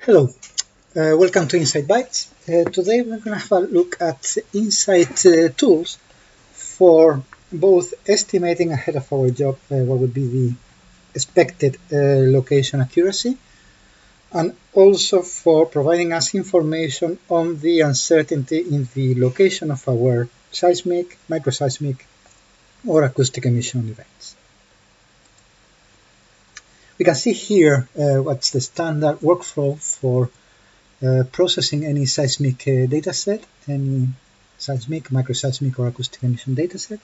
Hello, welcome to InSite Bytes. Today we're going to have a look at InSite tools for both estimating ahead of our job what would be the expected location accuracy, and also for providing us information on the uncertainty in the location of our seismic, microseismic, or acoustic emission events. We can see here what's the standard workflow for processing any seismic dataset, any seismic, microseismic, or acoustic emission dataset.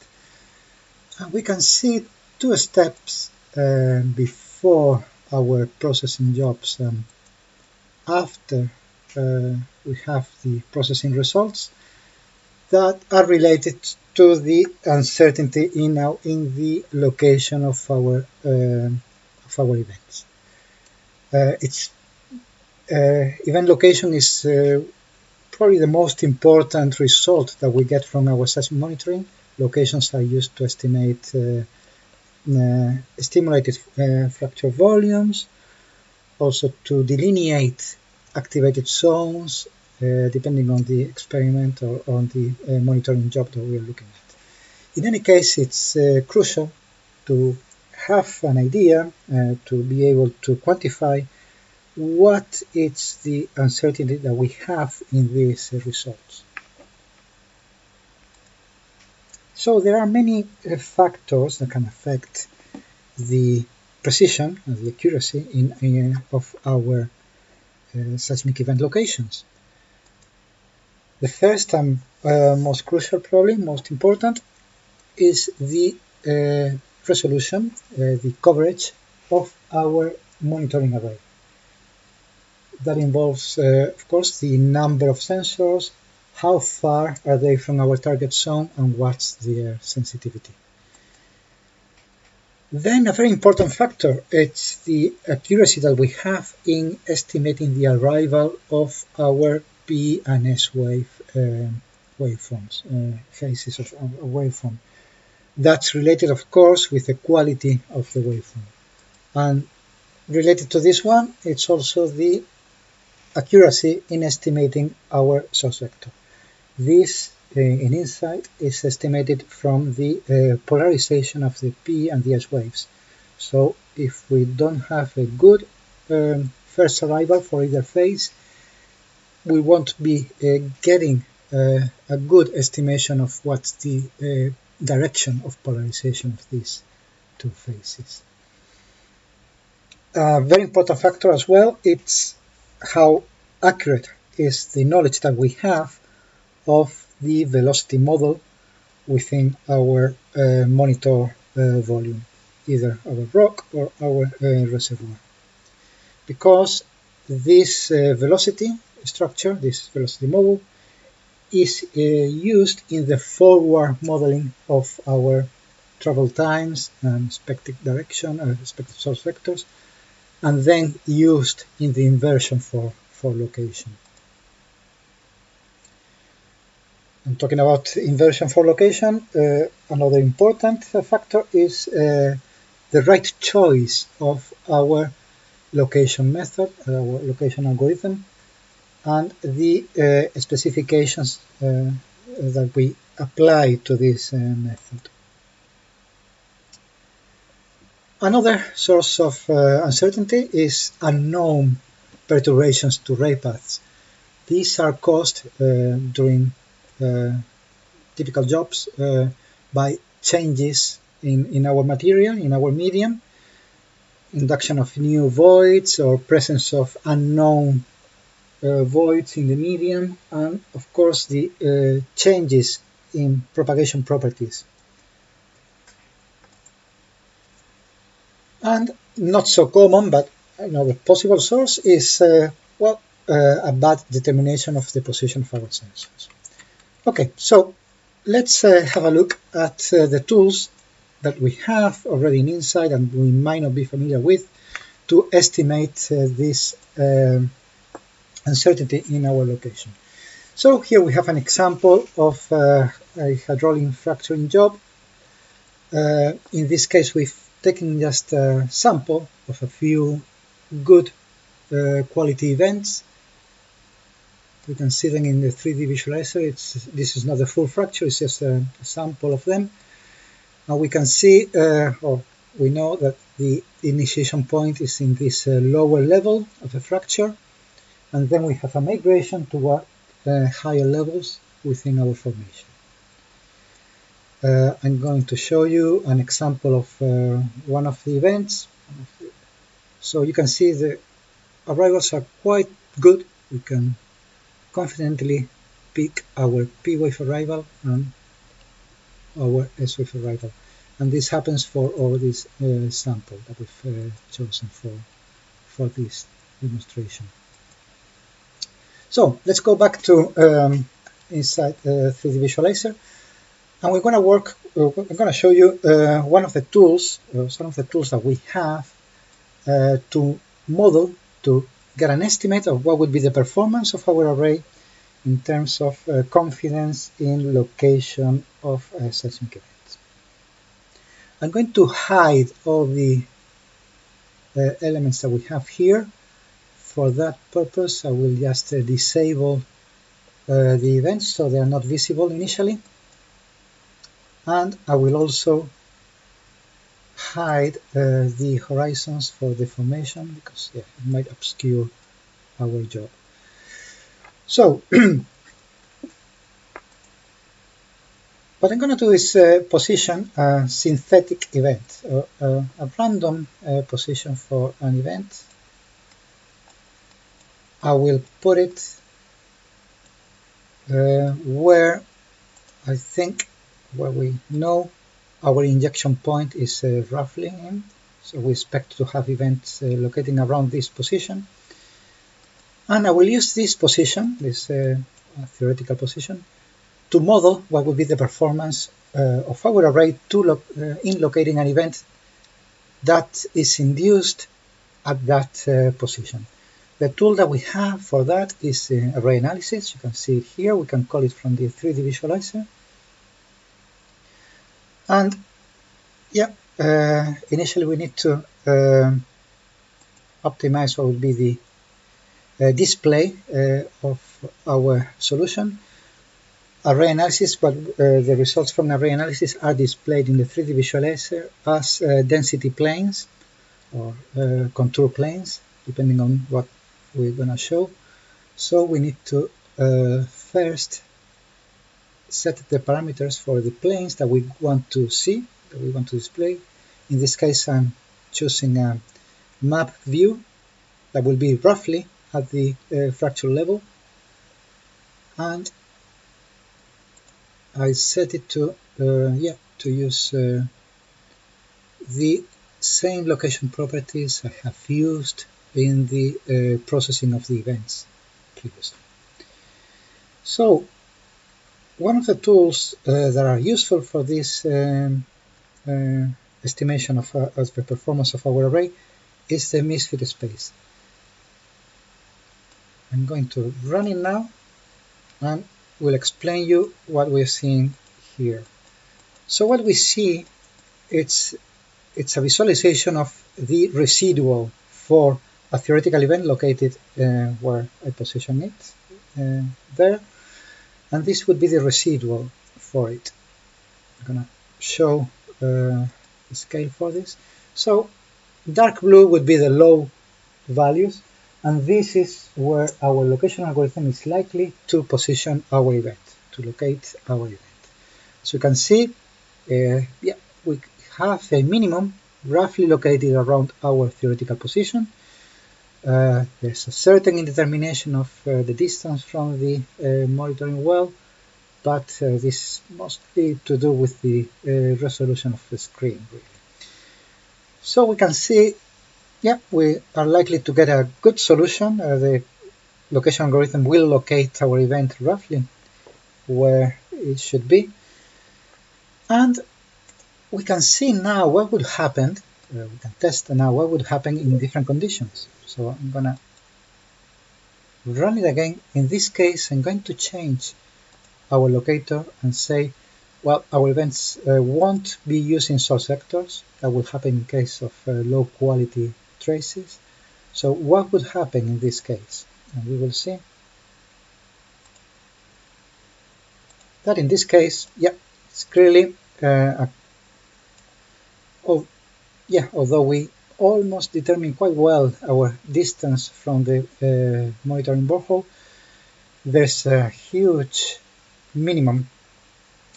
And we can see two steps before our processing jobs and after we have the processing results that are related to the uncertainty in the location of our events. Event location is probably the most important result that we get from our seismic monitoring. Locations are used to estimate stimulated fracture volumes, also to delineate activated zones, depending on the experiment or on the monitoring job that we are looking at. In any case, it's crucial to have an idea, to be able to quantify what is the uncertainty that we have in these results. So there are many factors that can affect the precision and the accuracy of our seismic event locations. The first and most crucial, probably most important, is the resolution, the coverage of our monitoring array. That involves, of course, the number of sensors, how far are they from our target zone, and what's their sensitivity. Then a very important factor, it's the accuracy that we have in estimating the arrival of our P and S waveforms, phases of a waveform. That's related, of course, with the quality of the waveform. And related to this one, it's also the accuracy in estimating our source vector. This in InSite is estimated from the polarization of the P and the S waves. So if we don't have a good first arrival for either phase, we won't be getting a good estimation of what's the direction of polarization of these two phases. A very important factor as well, it's how accurate is the knowledge that we have of the velocity model within our monitor volume, either our rock or our reservoir. Because this velocity structure, this velocity model, is used in the forward modeling of our travel times and expected direction, expected source vectors, and then used in the inversion for location. I'm talking about inversion for location. Another important factor is the right choice of our location method, our location algorithm, and the specifications that we apply to this method. Another source of uncertainty is unknown perturbations to ray paths. These are caused during typical jobs by changes in our material, in our medium, induction of new voids or presence of unknown voids in the medium, and of course the changes in propagation properties. And not so common, but another possible source is a bad determination of the position of our sensors. Okay, so let's have a look at the tools that we have already in InSite and we might not be familiar with to estimate this uncertainty in our location. So here we have an example of a hydraulic fracturing job. In this case, we've taken just a sample of a few good quality events. We can see them in the 3D visualizer. This is not a full fracture, it's just a sample of them. And we can see, or we know that the initiation point is in this lower level of the fracture, and then we have a migration toward higher levels within our formation. I'm going to show you an example of one of the events. So you can see the arrivals are quite good. We can confidently pick our P wave arrival and our S wave arrival. And this happens for all this sample that we've chosen for this demonstration. So let's go back to InSite 3D visualizer, and we're going to work. I'm going to show you one of the tools, some of the tools that we have to model, to get an estimate of what would be the performance of our array in terms of confidence in location of seismic events. I'm going to hide all the elements that we have here. For that purpose, I will just disable the events so they are not visible initially. And I will also hide the horizons for the formation because it might obscure our job. So what I'm going to do is position a synthetic event, a random position for an event. I will put it where I think, where we know our injection point is roughly in. So we expect to have events locating around this position. And I will use this position, this theoretical position, to model what would be the performance of our array in locating an event that is induced at that position. The tool that we have for that is array analysis. You can see it here. We can call it from the 3D visualizer. And yeah, initially we need to optimize what would be the display of our solution. Array analysis, but the results from array analysis are displayed in the 3D visualizer as density planes or contour planes, depending on what we're going to show. So we need to first set the parameters for the planes that we want to see, that we want to display. In this case, I'm choosing a map view that will be roughly at the fracture level, and I set it to use the same location properties I have used in the processing of the events previously. So one of the tools that are useful for this estimation of the performance of our array is the misfit space. I'm going to run it now and will explain you what we're seeing here. So what we see, it's a visualization of the residual for a theoretical event located where I position it there, and this would be the residual for it. I'm going to show the scale for this. So dark blue would be the low values, and this is where our location algorithm is likely to position our event, to locate our event. As you can see, we have a minimum roughly located around our theoretical position. There's a certain indetermination of the distance from the monitoring well, but this is mostly to do with the resolution of the screen, really. So we can see, we are likely to get a good solution. The location algorithm will locate our event roughly where it should be. And we can see now what would happen, we can test now what would happen in different conditions. So I'm going to run it again. In this case, I'm going to change our locator and say, well, our events won't be using source vectors. That will happen in case of low quality traces. So what would happen in this case? And we will see that in this case, yeah, it's clearly, although we almost determine quite well our distance from the monitoring borehole, there's a huge minimum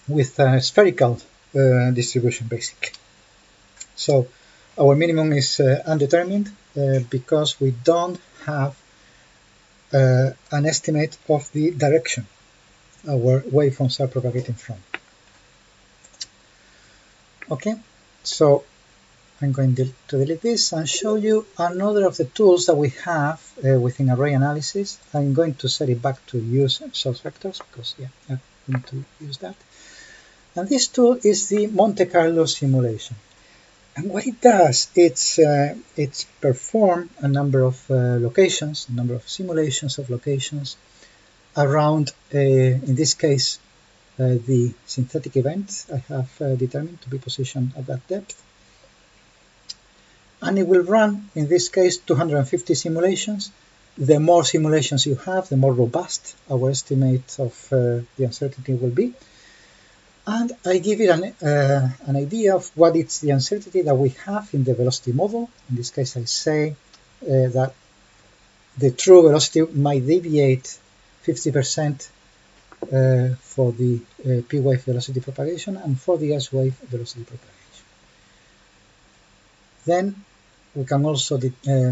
with a spherical distribution, basically. So our minimum is undetermined because we don't have an estimate of the direction our waveforms are propagating from. Okay, so I'm going to delete this and show you another of the tools that we have within array analysis. I'm going to set it back to use source vectors because I need to use that. And this tool is the Monte Carlo simulation. And what it does, it's perform a number of locations, a number of simulations of locations around, in this case, the synthetic event I have determined to be positioned at that depth. And it will run, in this case, 250 simulations. The more simulations you have, the more robust our estimate of the uncertainty will be. And I give it an idea of what is the uncertainty that we have in the velocity model. In this case, I say that the true velocity might deviate 50% for the P wave velocity propagation and for the S wave velocity propagation. Then we can also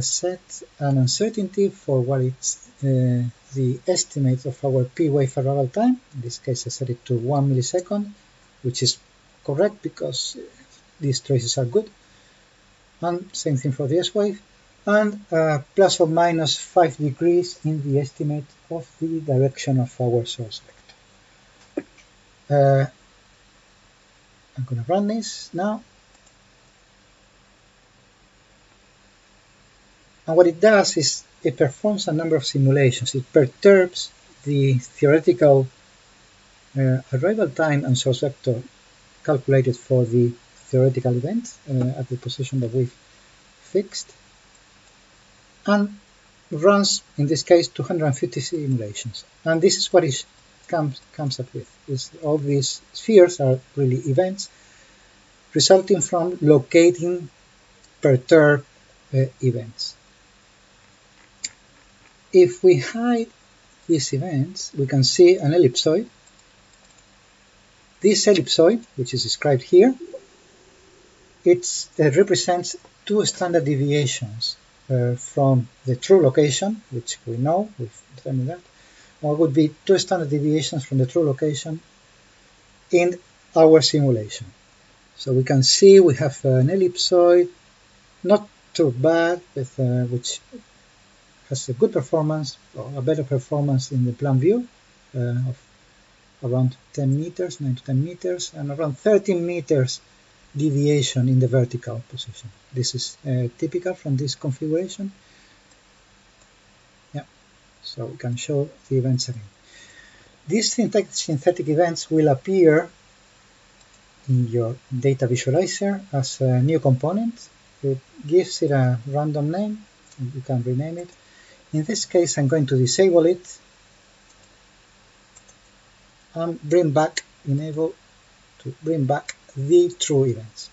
set an uncertainty for what is the estimate of our P wave arrival time. In this case, I set it to 1 millisecond, which is correct because these traces are good. And same thing for the S wave. And plus or minus 5 degrees in the estimate of the direction of our source vector. I'm going to run this now. And what it does is it performs a number of simulations. It perturbs the theoretical arrival time and source vector calculated for the theoretical event at the position that we've fixed, and runs, in this case, 250 simulations. And this is what it comes up with. All these spheres are really events resulting from locating perturbed events. If we hide these events, we can see an ellipsoid. This ellipsoid, which is described here, it represents 2 standard deviations from the true location, which we know, we've determined that, or would be 2 standard deviations from the true location in our simulation. So we can see we have an ellipsoid, not too bad, with, which has a good performance, or a better performance in the plan view of around 10 meters, 9 to 10 meters, and around 13 meters deviation in the vertical position. This is typical from this configuration. Yeah, so we can show the events again. These synthetic events will appear in your data visualizer as a new component. It gives it a random name, and you can rename it. In this case, I'm going to disable it and enable to bring back the true events.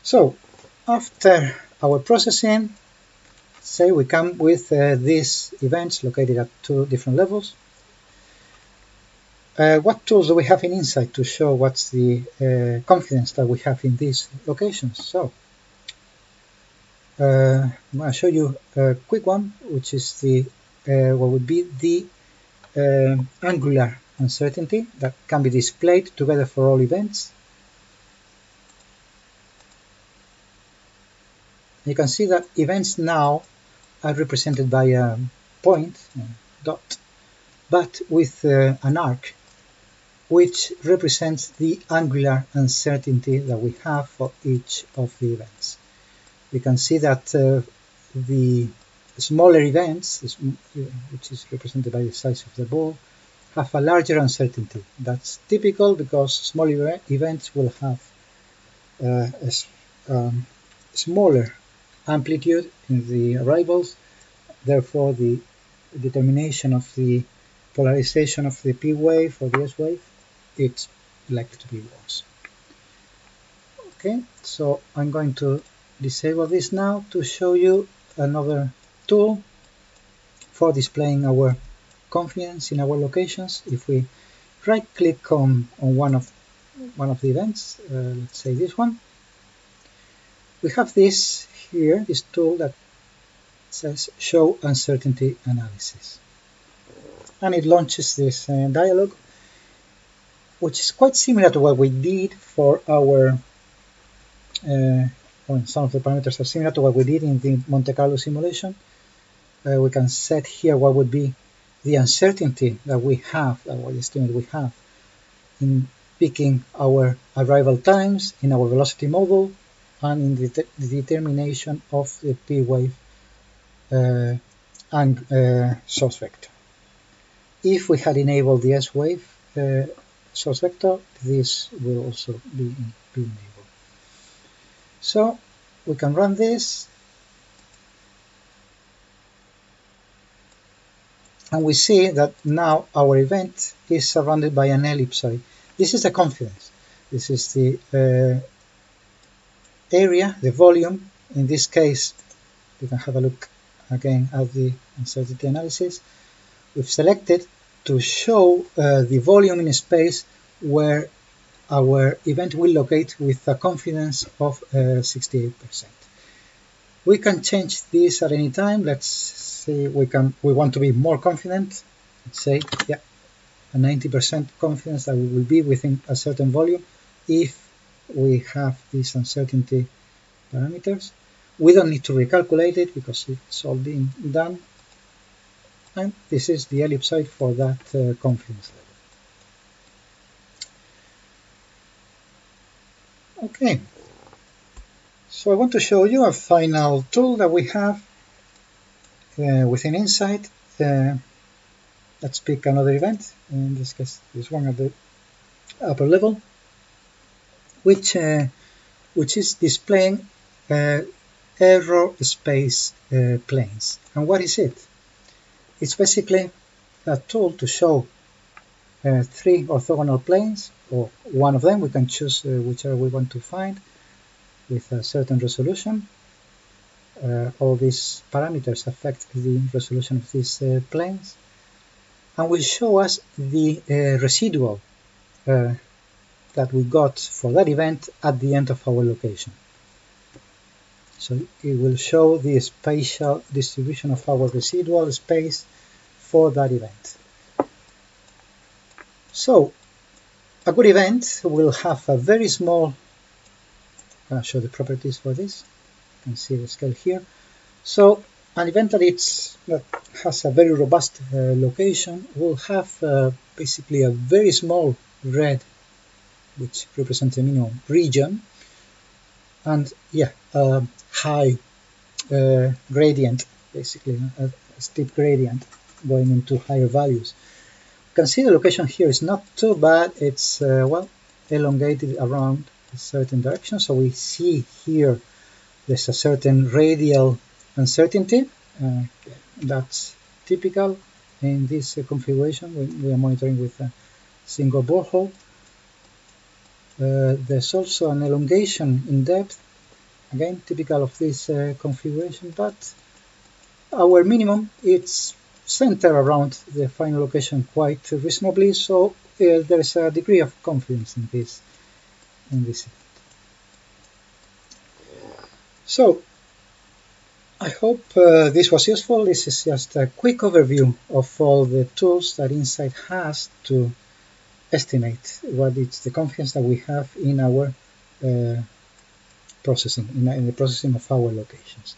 So after our processing, say we come with these events located at 2 different levels. What tools do we have in InSite to show what's the confidence that we have in these locations? So I'm going to show you a quick one, which is the what would be the angular uncertainty that can be displayed together for all events. You can see that events now are represented by a point, dot, but with an arc, which represents the angular uncertainty that we have for each of the events. You can see that the smaller events, which is represented by the size of the ball, have a larger uncertainty. That's typical because smaller events will have a smaller amplitude in the arrivals. Therefore, the determination of the polarization of the P wave or the S wave, it's likely to be worse. Okay, so I'm going to disable this now to show you another tool for displaying our confidence in our locations. If we right click on one of the events, let's say this one, we have this here, this tool that says show uncertainty analysis, and it launches this dialog, which is quite similar to what we did for our some of the parameters are similar to what we did in the Monte Carlo simulation. We can set here what would be the uncertainty that we have, or the estimate we have in picking our arrival times in our velocity model and in the determination of the P wave and source vector. If we had enabled the S wave source vector, this will also be enabled. So we can run this, and we see that now our event is surrounded by an ellipsoid. This is the confidence. This is the area, the volume. In this case, we can have a look again at the uncertainty analysis. We've selected to show the volume in space where our event will locate with a confidence of 68%. We can change this at any time. Let's say we want to be more confident. Let's say, yeah, a 90% confidence that we will be within a certain volume if we have these uncertainty parameters. We don't need to recalculate it because it's all being done. And this is the ellipsoid for that confidence level. Okay, so I want to show you a final tool that we have within InSite. Let's pick another event, in this case this one at the upper level, which is displaying error space planes. And what is it? It's basically a tool to show 3 orthogonal planes, or one of them. We can choose whichever we want to find with a certain resolution. All these parameters affect the resolution of these planes, and will show us the residual that we got for that event at the end of our location. So it will show the spatial distribution of our residual space for that event. So a good event will have a very small, I'll show the properties for this. You can see the scale here. So an event that has a very robust location will have basically a very small red, which represents a minimum region, and yeah, high gradient, basically a steep gradient going into higher values. You can see the location here is not too bad. It's well elongated around a certain direction. So we see here there's a certain radial uncertainty. That's typical in this configuration when we are monitoring with a single borehole. There's also an elongation in depth, again typical of this configuration, but our minimum is centered around the final location quite reasonably, so there's a degree of confidence in this event. So I hope this was useful. This is just a quick overview of all the tools that InSite has to estimate what is the confidence that we have in our processing, in the processing of our locations.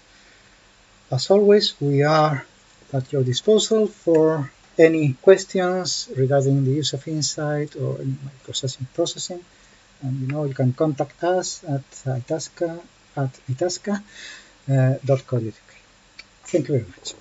As always, we are at your disposal for any questions regarding the use of InSite or microseismic processing. And you can contact us at itasca@itasca.co.uk. Thank you very much.